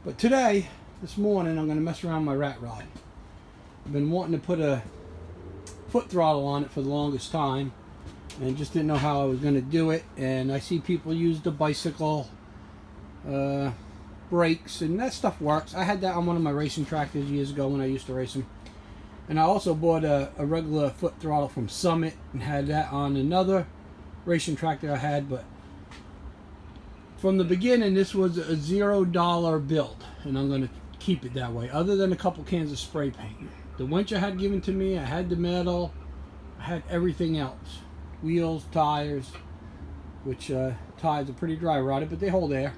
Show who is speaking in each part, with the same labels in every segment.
Speaker 1: But today, this morning, I'm going to mess around my rat rod. I've been wanting to put a foot throttle on it for the longest time, and just didn't know how I was going to do it. And I see people use the bicycle brakes, and that stuff works. I had that on one of my racing tractors years ago when I used to race them. And I also bought a regular foot throttle from Summit and had that on another racing tractor I had. But from the beginning, this was a $0 build, and I'm going to keep it that way, other than a couple cans of spray paint. The winch I had given to me, I had the metal, I had everything else. Wheels, tires, which tires are pretty dry rotted, but they hold air.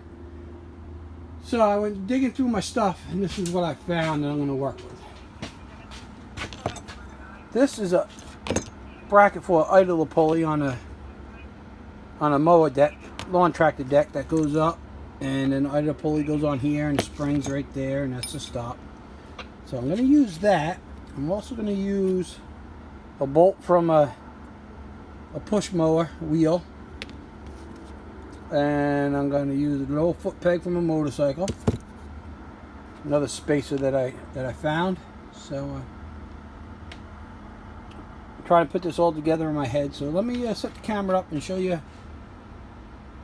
Speaker 1: So I went digging through my stuff, and this is what I found that I'm going to work with. This is a bracket for an idler pulley on a mower deck, lawn tractor deck that goes up, and then the idler pulley goes on here, and the spring's right there, and that's the stop. So I'm going to use that. I'm also going to use a bolt from a push mower wheel, and I'm going to use a little foot peg from a motorcycle, another spacer that I found. So I'm trying to put this all together in my head. So let me set the camera up and show you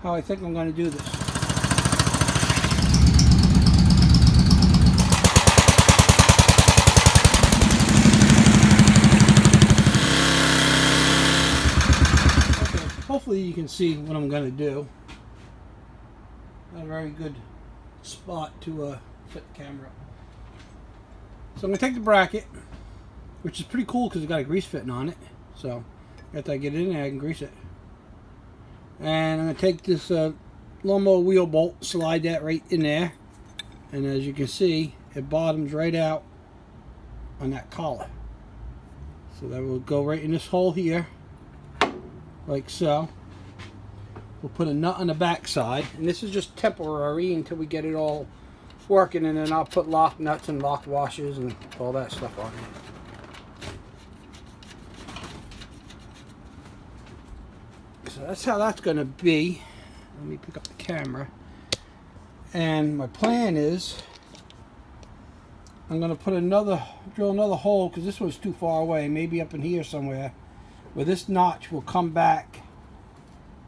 Speaker 1: how I think I'm going to do this. Hopefully you can see what I'm going to do. Not a very good spot to set the camera up. So I'm going to take the bracket, which is pretty cool because it's got a grease fitting on it. So after I get it in there, I can grease it. And I'm going to take this lawnmower wheel bolt, slide that right in there. And as you can see, it bottoms right out on that collar. So that will go right in this hole here, like so. We'll put a nut on the back side, and this is just temporary until we get it all working, and then I'll put lock nuts and lock washers and all that stuff on it. So that's how that's going to be. Let me pick up the camera. And my plan is I'm going to put drill another hole, because this one's too far away, maybe up in here somewhere, where this notch will come back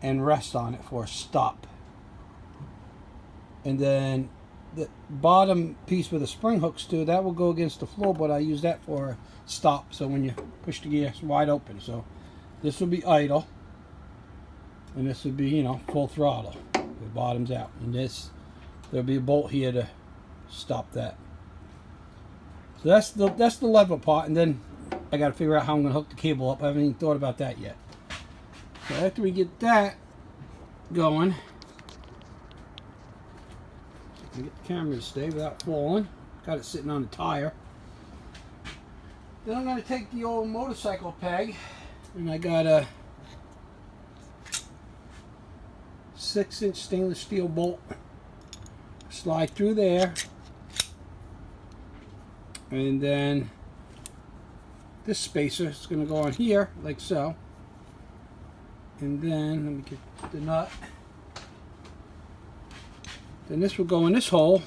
Speaker 1: and rest on it for a stop. And then the bottom piece where the spring hooks to, that will go against the floorboard. I use that for a stop, so when you push the gear, it's wide open. So this will be idle, and this would be, you know, full throttle. The bottom's out, and there'll be a bolt here to stop that. So that's the lever part, and then I got to figure out how I'm going to hook the cable up. I haven't even thought about that yet. So after we get that going, I can get the camera to stay without falling. Got it sitting on the tire. Then I'm going to take the old motorcycle peg, and I got a 6-inch stainless steel bolt. Slide through there, and then this spacer is going to go on here like so. And then let me get the nut. Then this will go in this hole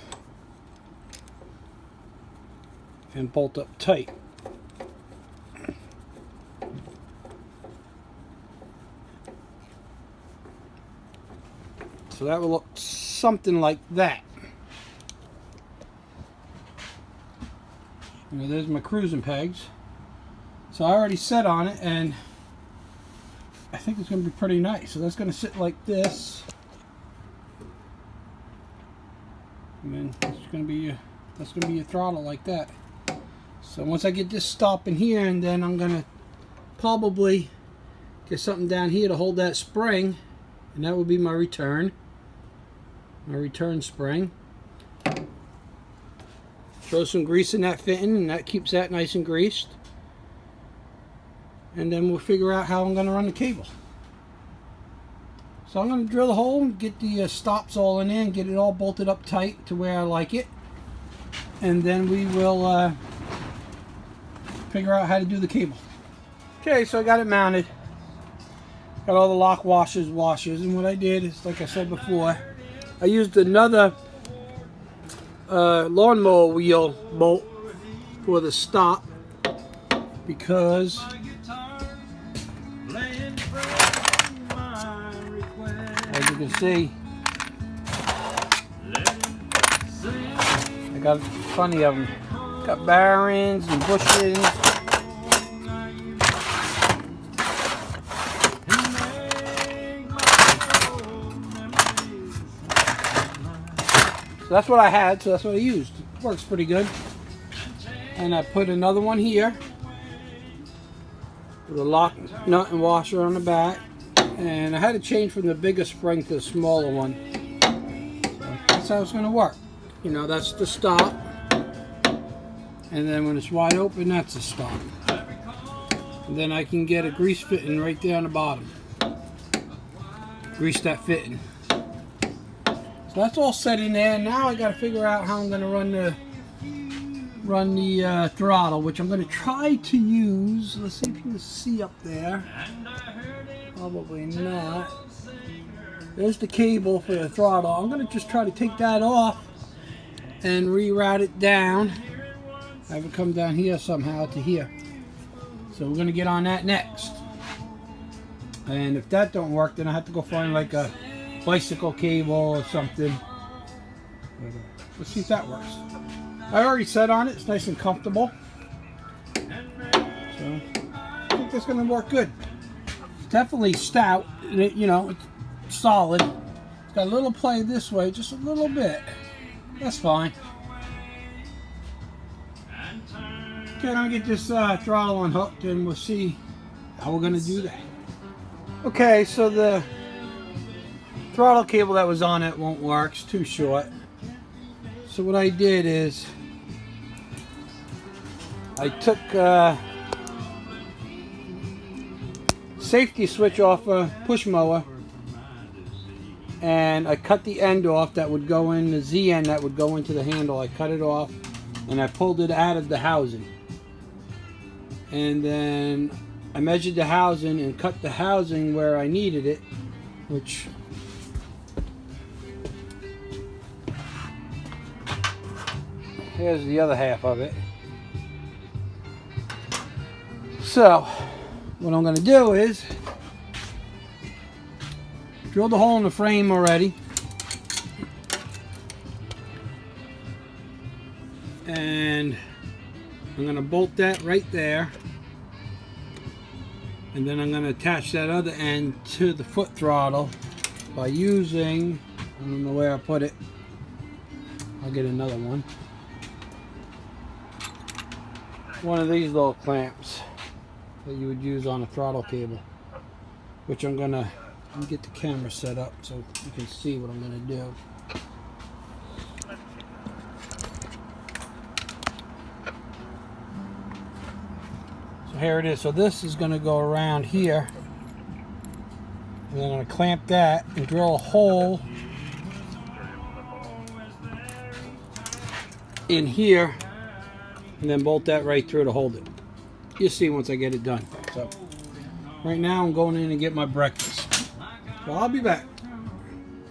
Speaker 1: and bolt up tight. So that will look something like that. You know, there's my cruising pegs. So I already set on it, and I think it's going to be pretty nice. So that's going to sit like this, and then that's going to be your throttle like that. So once I get this stop in here, and then I'm going to probably get something down here to hold that spring, and that will be my return spring. Throw some grease in that fitting, and that keeps that nice and greased. And then we'll figure out how I'm going to run the cable. So I'm going to drill a hole and get the stops all in there and get it all bolted up tight to where I like it. And then we will figure out how to do the cable. Okay, so I got it mounted. Got all the lock washers, and what I did is, like I said before, I used another lawnmower wheel bolt for the stop, because as you can see, I got plenty of them. Got bearings and bushings. So that's what I had, so that's what I used. Works pretty good. And I put another one here with a lock, nut, and washer on the back. And I had to change from the bigger spring to the smaller one. So that's how it's going to work. You know, that's the stop. And then when it's wide open, that's the stop. And then I can get a grease fitting right there on the bottom. Grease that fitting. So that's all set in there. Now I got to figure out how I'm going to run the throttle, which I'm going to try to use. Let's see if you can see up there. Probably not. There's the cable for the throttle. I'm going to just try to take that off and reroute it down. Have it come down here somehow to here. So we're going to get on that next. And if that don't work, then I have to go find like a bicycle cable or something. Let's see if that works. I already set on it. It's nice and comfortable. So I think that's going to work good. It's definitely stout. You know, it's solid. It's got a little play this way, just a little bit. That's fine. Okay, I'm going to get this throttle unhooked and we'll see how we're going to do that. Okay, so the throttle cable that was on it won't work. It's too short. So what I did is I took safety switch off a push mower and I cut the end off that would go in, the Z end that would go into the handle. I cut it off and I pulled it out of the housing. And then I measured the housing and cut the housing where I needed it, which here's the other half of it. So what I'm going to do is drill the hole in the frame already, and I'm going to bolt that right there, and then I'm going to attach that other end to the foot throttle by using, I don't know where I put it, I'll get another one of these little clamps that you would use on a throttle cable, which I'm going to get the camera set up so you can see what I'm going to do. So here it is. So this is going to go around here, and I'm going to clamp that and drill a hole in here and then bolt that right through to hold it. You'll see once I get it done. So right now I'm going in and get my breakfast. So I'll be back.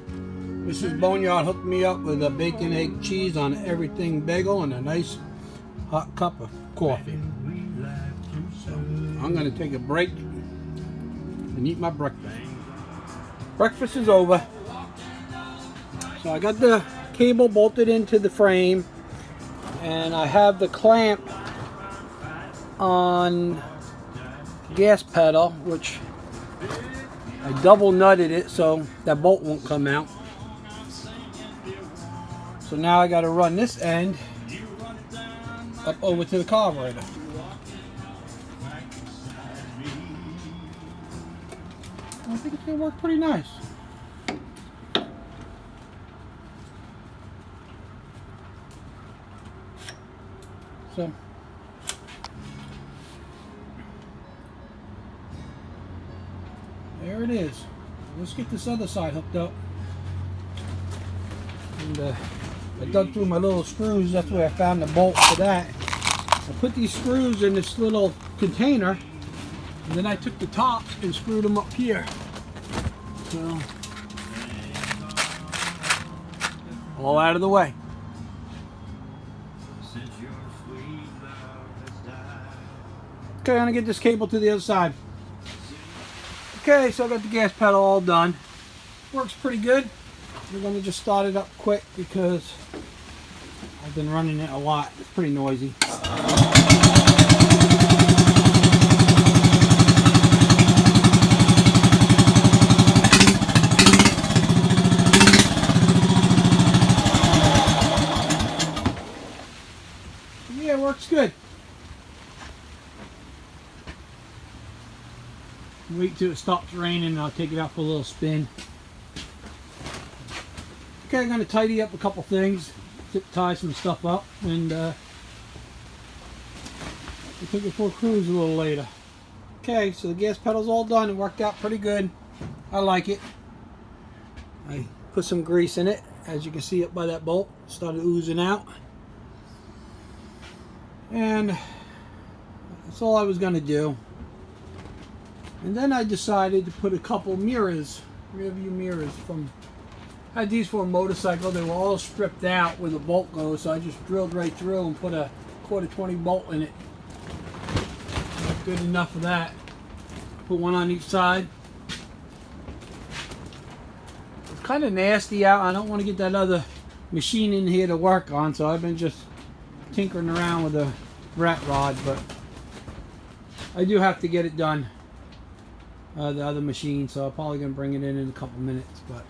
Speaker 1: Mrs. Boneyard hooked me up with a bacon, egg, cheese on everything bagel and a nice hot cup of coffee. So I'm going to take a break and eat my breakfast. Breakfast is over. So I got the cable bolted into the frame, and I have the clamp on gas pedal, which I double nutted it so that bolt won't come out. So now I got to run this end up over to the carburetor. I think it's going to work pretty nice. So there it is. Let's get this other side hooked up. And I dug through my little screws. That's where I found the bolt for that. I put these screws in this little container, and then I took the tops and screwed them up here. So all out of the way. Okay, I'm gonna get this cable to the other side. Okay, so I got the gas pedal all done. Works pretty good. We're gonna just start it up quick because I've been running it a lot. It's pretty noisy. Yeah, it works good. Wait till it stops raining and I'll take it out for a little spin. Okay, I'm going to tidy up a couple things, tie some stuff up, and we'll take it for a cruise a little later. Okay, so the gas pedal's all done. It worked out pretty good. I like it. I put some grease in it, as you can see up by that bolt. It started oozing out. And that's all I was going to do. And then I decided to put a couple mirrors, rear view mirrors from, I had these for a motorcycle. They were all stripped out where the bolt goes, so I just drilled right through and put a 1/4-20 bolt in it. Good enough for that. Put one on each side. It's kind of nasty out. I don't want to get that other machine in here to work on, so I've been just tinkering around with a rat rod, but I do have to get it done. The other machine, so I'm probably going to bring it in a couple minutes. But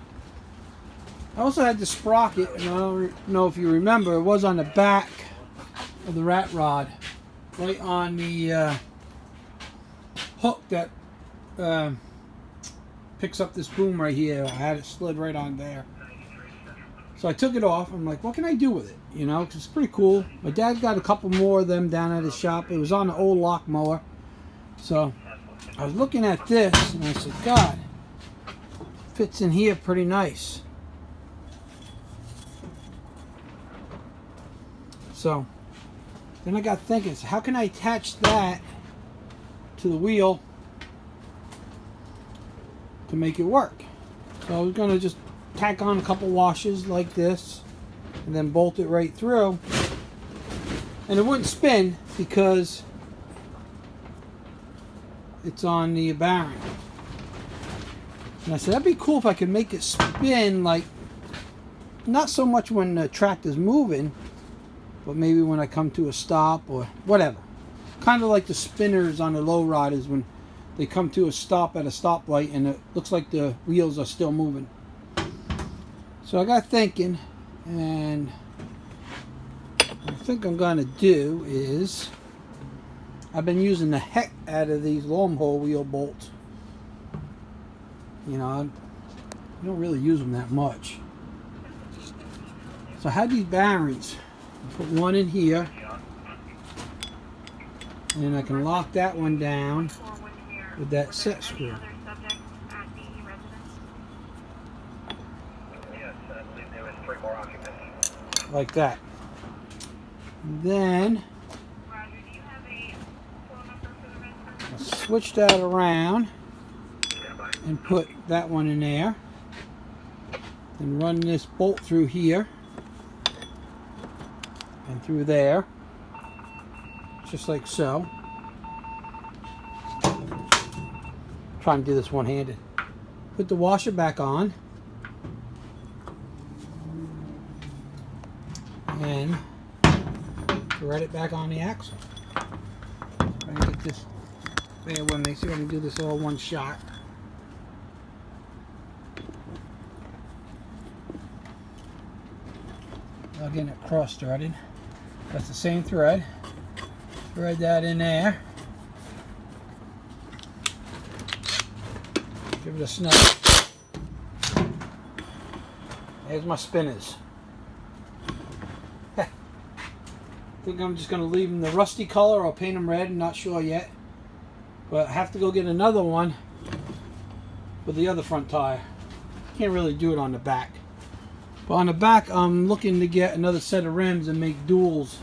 Speaker 1: I also had the sprocket, and I don't know if you remember, it was on the back of the rat rod, right on the hook that picks up this boom right here. I had it slid right on there. So I took it off. I'm like, what can I do with it? You know, because it's pretty cool. My dad got a couple more of them down at his shop. It was on the old lock mower. So I was looking at this and I said, God, fits in here pretty nice. So then I got thinking, so how can I attach that to the wheel to make it work? So I was going to just tack on a couple washers like this and then bolt it right through. And it wouldn't spin because it's on the bearing. And I said, that'd be cool if I could make it spin, like, not so much when the tractor's moving, but maybe when I come to a stop or whatever. Kind of like the spinners on the low riders when they come to a stop at a stoplight and it looks like the wheels are still moving. So I got thinking, and what I think I'm going to do is, I've been using the heck out of these long hole wheel bolts. You know, I don't really use them that much. So I had these bearings. I put one in here. And then I can lock that one down with that set screw. Like that. And then I'll switch that around and put that one in there and run this bolt through here and through there, just like so. Trying to do this one-handed. Put the washer back on and thread it back on the axle. I'm gonna get this, bear with me, see if I can do this all one shot. I'll get it cross-threaded. That's the same thread. Thread that in there. Give it a snap. There's my spinners. I think I'm just going to leave them the rusty color or paint them red. I'm not sure yet. But I have to go get another one with the other front tire. Can't really do it on the back. But on the back, I'm looking to get another set of rims and make duals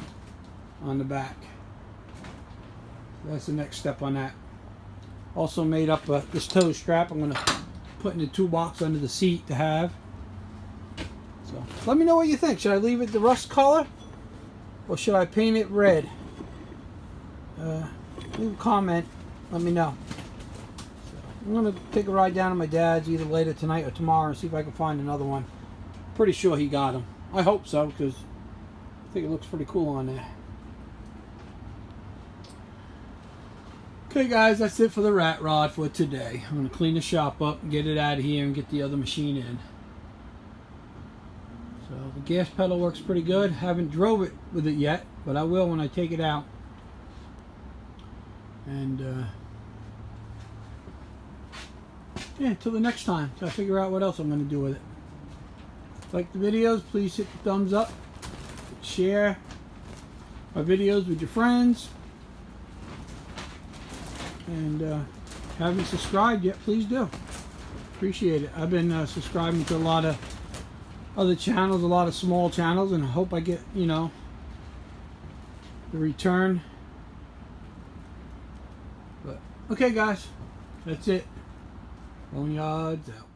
Speaker 1: on the back. That's the next step on that. Also made up this toe strap I'm going to put in the toolbox under the seat to have. So let me know what you think. Should I leave it the rust color or should I paint it red? leave a comment. Let me know. I'm going to take a ride down to my dad's either later tonight or tomorrow and see if I can find another one. Pretty sure he got them. I hope so, because I think it looks pretty cool on there. Okay guys, that's it for the rat rod for today. I'm going to clean the shop up and get it out of here and get the other machine in. So the gas pedal works pretty good. Haven't drove it with it yet, but I will when I take it out. And yeah, until the next time, till I figure out what else I'm going to do with it. Like the videos, please hit the thumbs up. Share my videos with your friends. And haven't subscribed yet, please do. Appreciate it. I've been subscribing to a lot of other channels, a lot of small channels, and I hope I get, you know, the return. But okay guys, that's it. Boneyards out.